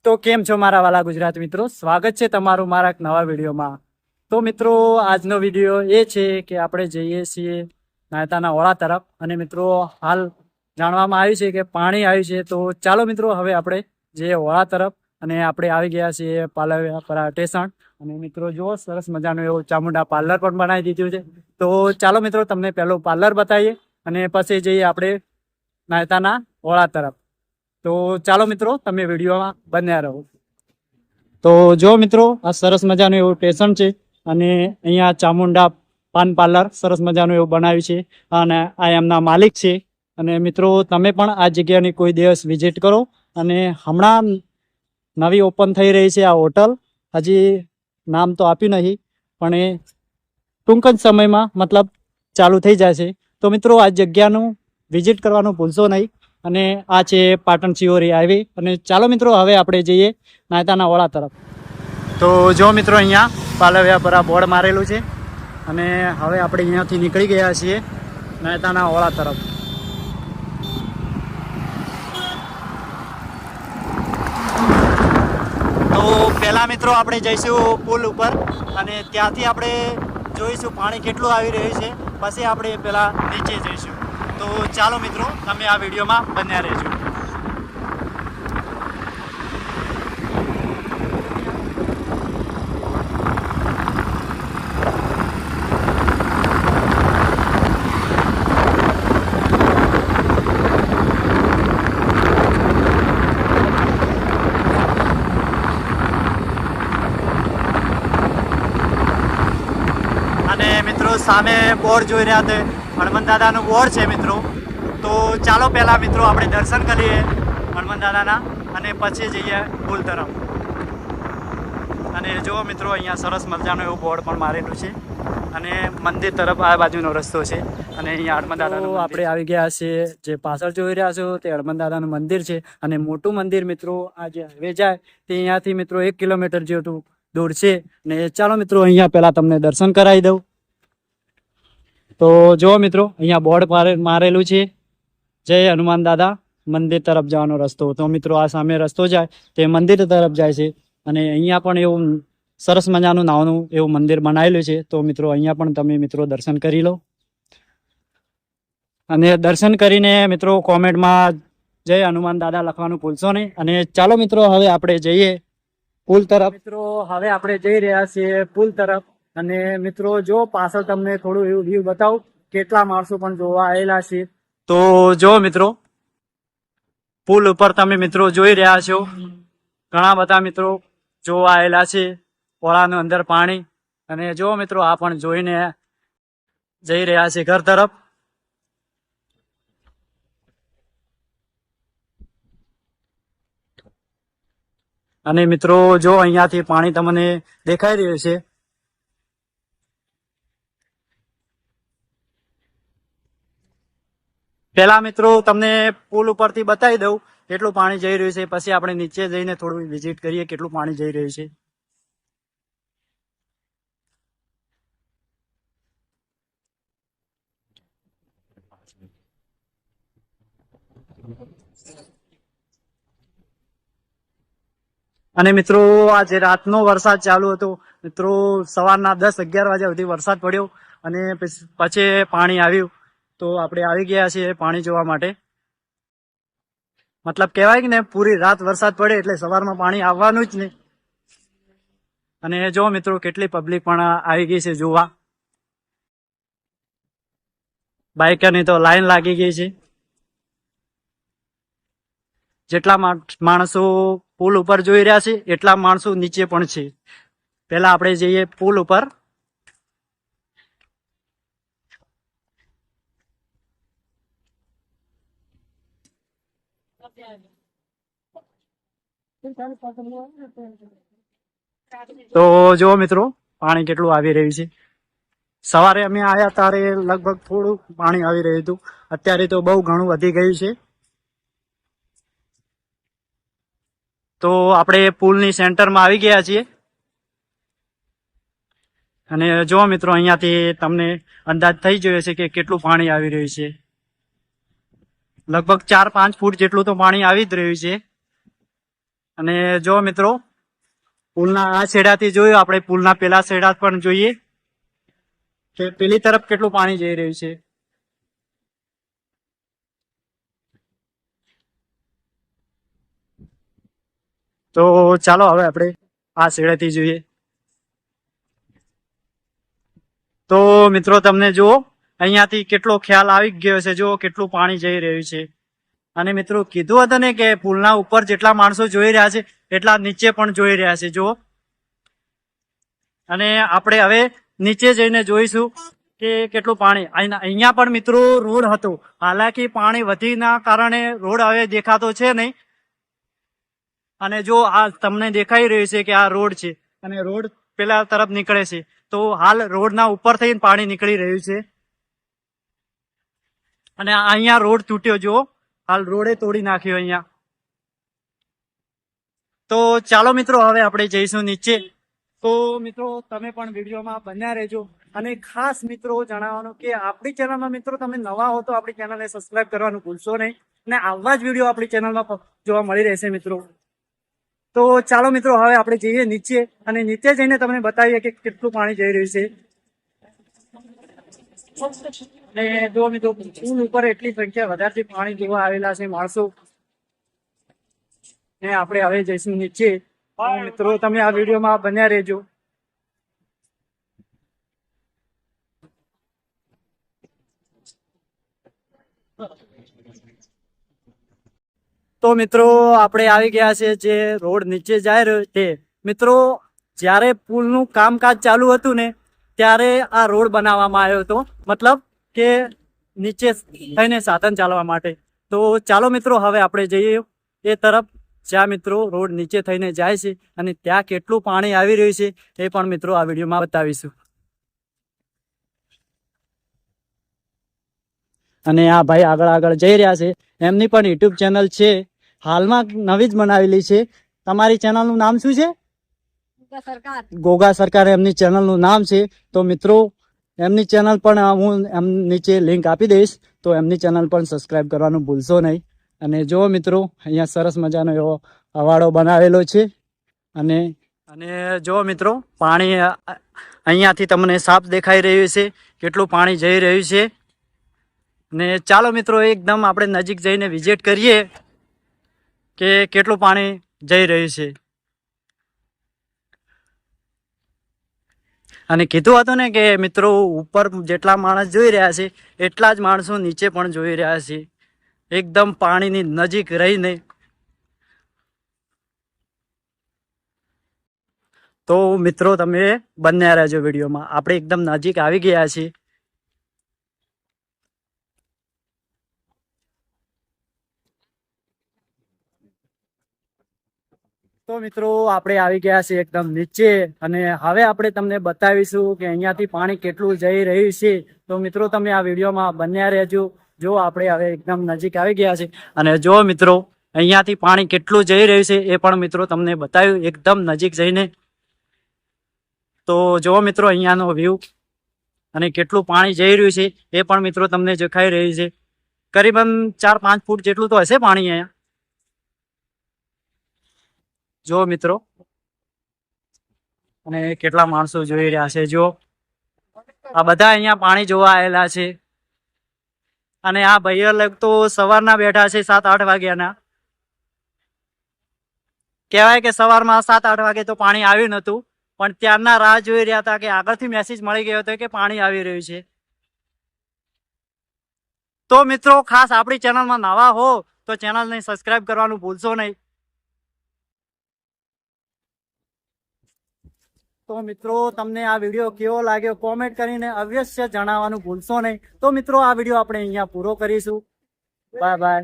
તો કેમ છો મારા વાલા ગુજરાત મિત્રો, સ્વાગત છે તમારું મારા એક નવા વિડીયોમાં। તો મિત્રો આજનો વિડીયો એ છે કે આપણે જઈએ છીએ નાયતાના ઓળા તરફ અને મિત્રો હાલ જાણવામાં આવ્યું છે કે પાણી આવ્યું છે। તો ચાલો મિત્રો હવે આપણે જઈએ ઓળા તરફ અને આપણે આવી ગયા છીએ પાલવપરા સ્ટેશન અને મિત્રો જુઓ સરસ મજાનું એવું ચામુંડા પાર્લર પણ બનાવી દીધું છે। તો ચાલો મિત્રો તમને પહેલું પાર્લર બતાવીએ અને પછી જઈએ આપણે નાયતાના ઓળા તરફ। તો ચાલો મિત્રો તમે વિડીયોમાં બન્યા રહો। તો જો મિત્રો આ સરસ મજાનું એવું સ્ટેશન છે અને અહીંયા ચામુંડા પાન પાર્લર સરસ મજાનું એવું બનાવ્યું છે અને આ એમના માલિક છે। અને મિત્રો તમે પણ આ જગ્યાની કોઈ દિવસ વિઝિટ કરો અને હમણાં નવી ઓપન થઈ રહી છે આ હોટલ, હજી નામ તો આપ્યું નહીં પણ એ ટૂંક જ સમયમાં મતલબ ચાલુ થઈ જશે। તો મિત્રો આ જગ્યાનું વિઝિટ કરવાનું ભૂલશો નહીં અને આ છે પાટણ શિહોરી હાઈવે। અને ચાલો મિત્રો હવે આપણે જઈએ નાયતાના ઓળા તરફ। તો જો મિત્રો અહીંયા પાલવ્યાપરા બોર્ડ મારેલું છે અને હવે આપણે અહીંયાથી નીકળી ગયા છીએ નાયતાના ઓળા તરફ। તો પહેલાં મિત્રો આપણે જઈશું પુલ ઉપર અને ત્યાંથી આપણે જોઈશું પાણી કેટલું આવી રહ્યું છે, પછી આપણે પહેલાં નીચે જઈશું। તો ચાલો મિત્રો તમે આ વિડીયોમાં બન્યા રહેજો। અને મિત્રો સામે બોર્ડ જોઈ રહ્યા હતા, હનુમાન દાદાનું બોર્ડ છે મિત્રો। તો ચાલો પહેલાં મિત્રો આપણે દર્શન કરીએ હનુમાન દાદાના અને પછી જઈએ પુલ તરફ। અને જુઓ મિત્રો અહીંયા સરસ મજાનું એવું બોર્ડ પણ મારેલું છે અને મંદિર તરફ આ બાજુનો રસ્તો છે અને અહીંયા હનુમાન દાદાનું આપણે આવી ગયા છીએ। જે પાછળ જોઈ રહ્યા છો તે હનુમાન દાદાનું મંદિર છે અને મોટું મંદિર મિત્રો આ જે હાઈવે જાય તે અહીંયાથી મિત્રો 1 કિલોમીટર જેટલું દૂર છે। ને ચાલો મિત્રો અહીંયા પહેલાં તમને દર્શન કરાવી દઉં। તો જુઓ મિત્રો અહીંયા બોર્ડ મારેલું છે જય હનુમાન દાદા મંદિર તરફ જવાનો રસ્તો। તો મિત્રો આ સામે રસ્તો જાય તે મંદિર તરફ જાય છે અને અહીંયા પણ એવું સરસ મજાનું નાનું એવું મંદિર બનાવેલું છે। તો મિત્રો અહીંયા પણ તમે મિત્રો દર્શન કરી લો અને દર્શન કરીને મિત્રો કોમેન્ટમાં જય હનુમાન દાદા લખવાનું ભૂલશો નહીં। અને ચાલો મિત્રો હવે આપણે જઈએ પુલ તરફ। મિત્રો હવે આપણે જઈ રહ્યા છીએ પુલ તરફ અને મિત્રો જો પાછળ તમને થોડું એવું વ્યૂ બતાવું, કેટલા માણસો પણ જોવા આવેલા છે। તો જો મિત્રો પુલ ઉપર તમે મિત્રો જોઈ રહ્યા છો ઘણા બધા મિત્રો જોવા આવેલા છે, ઓળાનું અંદર પાણી। અને જો મિત્રો આ પણ જોઈને જઈ રહ્યા છે ઘર તરફ। અને મિત્રો જો અહીંયાથી પાણી તમને દેખાઈ રહ્યું છે। પહેલા મિત્રો તમને પુલ ઉપરથી બતાવી દઉં કેટલું પાણી જઈ રહ્યું છે, પછી આપણે નીચે જઈને થોડું વિઝિટ કરીએ કેટલું પાણી જઈ રહ્યું છે। અને મિત્રો આજે રાતનો વરસાદ ચાલુ હતો મિત્રો, સવારના 10-11 વાગ્યા સુધી વરસાદ પડ્યો અને પછી પાણી આવ્યું। તો આપણે આવી ગયા છીએ પાણી જોવા માટે। મતલબ કહેવાય કે ને પૂરી રાત વરસાદ પડે એટલે સવારમાં પાણી આવવાનું જ ને। અને જો મિત્રો કેટલી પબ્લિક પણ આવી ગઈ છે જોવા, બાઇકની તો લાઈન લાગી ગઈ છે। જેટલા માણસો પુલ ઉપર જોઈ રહ્યા છે એટલા માણસો નીચે પણ છે। પહેલા આપણે જઈએ પુલ ઉપર। તો જો મિત્રો પાણી કેટલું આવી રહ્યું છે। સવારે અમે આવ્યા ત્યારે લગભગ થોડું પાણી આવી રહ્યું હતું, અત્યારે તો બહુ ઘણું વધી ગયું છે। તો આપણે પુલની સેન્ટરમાં આવી ગયા છીએ અને જો મિત્રો અહીંયાથી તમને અંદાજ થઈ ગયો છે કે કેટલું પાણી આવી રહ્યું છે। લગભગ 4-5 ફૂટ જેટલું તો પાણી આવી જ રહ્યું છે। અને જો મિત્રો પુલના આ છેડાથી જોયું, આપણે પુલના પેલા છેડા પણ જોઈએ કે પેલી તરફ કેટલું પાણી જઈ રહ્યું છે. તો ચાલો હવે આપણે આ છેડેથી જોઈએ. તો મિત્રો તમને જુઓ, અહીંયાથી કેટલો ખ્યાલ આવી ગયો છે. જુઓ કેટલું પાણી જઈ રહ્યું છે. અને મિત્રો કીધું હતું ને કે પુલના ઉપર જેટલા માણસો જોઈ રહ્યા છે એટલા નીચે પણ જોઈ રહ્યા છે. જુઓ, અને આપણે હવે નીચે જઈને જોઈશું કે કેટલું પાણી. અહીંયા પણ મિત્રો રોડ હતો, હાલાકી પાણી વધીના કારણે રોડ હવે દેખાતો છે નહીં. અને જો આ તમને દેખાઈ રહ્યું છે કે આ રોડ છે અને રોડ પેલા તરફ નીકળે છે. તો હાલ રોડના ઉપર થઈને પાણી નીકળી રહ્યું છે. અને અહીંયા રોડ તૂટ્યો, જો હાલ રોડે તોડી નાખ્યો અહીંયા. તો ચાલો મિત્રો હવે આપણે જઈશું નીચે. તો મિત્રો તમે પણ વિડીયોમાં બન્યા રહેજો. અને ખાસ મિત્રો જણાવવાનું કે આપણી ચેનલમાં મિત્રો તમે નવા હો તો આપણી ચેનલને સબસ્ક્રાઇબ કરવાનું ભૂલશો નહીં. અને આવા જ વિડીયો આપણી ચેનલમાં જોવા મળી રહેશે મિત્રો. તો ચાલો મિત્રો હવે આપણે જઈએ નીચે, અને નીચે જઈને તમને બતાવીએ કે કેટલું પાણી જઈ રહ્યું છે. અને જો મિત્રો પુલ ઉપર એટલી સંખ્યા વધારથી પાણી જોવા આવેલા છે માણસો. ને આપણે હવે જઈશું નીચે. મિત્રો તમે આ વિડીયોમાં બન્યા રહેજો. તો મિત્રો આપણે આવી ગયા છે જે રોડ નીચે જાય રહ્યો છે. મિત્રો જ્યારે પુલનું કામકાજ ચાલુ હતું ને ત્યારે આ રોડ બનાવવામાં આવ્યો હતો, મતલબ કે નીચે થઈને સાધન ચાલવા માટે. તો ચાલો મિત્રો હવે આપણે જઈએ એ તરફ જ્યાં મિત્રો રોડ નીચે થઈને જાય છે, અને ત્યાં કેટલું પાણી આવી રહ્યું છે એ પણ મિત્રો આ વિડીયોમાં બતાવીશું. અને આ ભાઈ આગળ જઈ રહ્યા છે. એમની પણ યુટ્યુબ ચેનલ છે, હાલમાં નવી જ બનાવેલી છે. તમારી ચેનલનું નામ શું છે? ગોગા સરકાર એમની ચેનલનું નામ છે. તો મિત્રો એમની ચેનલ પણ હું એમ નીચે લિંક આપી દઈશ, તો એમની ચેનલ પણ સબસ્ક્રાઇબ કરવાનું ભૂલશો નહીં. અને જો મિત્રો અહીંયા સરસ મજાનો એવો અવાડો બનાવેલો છે. અને જો મિત્રો પાણી અહીંયાથી તમને સાફ દેખાઈ રહ્યું છે કેટલું પાણી જઈ રહ્યું છે. ને ચાલો મિત્રો એકદમ આપણે નજીક જઈને વિઝિટ કરીએ કે કેટલું પાણી જઈ રહ્યું છે. અને કીધું હતું ને કે મિત્રો ઉપર જેટલા માણસ જોઈ રહ્યા છે એટલા જ માણસો નીચે પણ જોઈ રહ્યા છે, એકદમ પાણીની નજીક રહીને. તો મિત્રો તમે બન્યા રહેજો વિડીયોમાં. આપણે એકદમ નજીક આવી ગયા છીએ. તો મિત્રો આપણે આવી ગયા છીએ એકદમ નીચે, અને હવે આપણે તમને બતાવીશું કે અહીંયાથી પાણી કેટલું જઈ રહ્યું છે. તો મિત્રો તમે આ વિડીયોમાં બન્યા રહેજો. જો આપણે હવે એકદમ નજીક આવી ગયા છે, અને જો મિત્રો અહીંયાથી પાણી કેટલું જઈ રહ્યું છે એ પણ મિત્રો તમને બતાવ્યું એકદમ નજીક જઈને. તો જો મિત્રો અહીંયાનો વ્યૂ અને કેટલું પાણી જઈ રહ્યું છે એ પણ મિત્રો તમને દેખાઈ રહ્યું છે. કરીબન 4-5 ફૂટ જેટલું તો હશે પાણી અહીંયા. જો મિત્રો, અને કેટલા માણસો જોઈ રહ્યા છે. જો આ બધા અહીંયા પાણી જોવા આવેલા છે. અને આ ભાઈઓ લગ તો સવારના બેઠા છે 7-8 વાગ્યાના. કહેવાય કે સવારમાં 7-8 વાગે તો પાણી આવ્યું નહોતું, પણ ત્યારના રાહ જોઈ રહ્યા હતા કે આગળથી મેસેજ મળી ગયો હતો કે પાણી આવી રહ્યું છે. તો મિત્રો ખાસ આપણી ચેનલમાં નવા હો તો ચેનલને સબસ્ક્રાઇબ કરવાનું ભૂલશો નહીં. તો મિત્રો તમને આ વિડીયો કેવો લાગ્યો કોમેન્ટ કરીને અવશ્ય જણાવવાનું ભૂલશો નહીં. તો મિત્રો આ વિડીયો આપણે અહીંયા પૂરો કરીશું. Bye bye.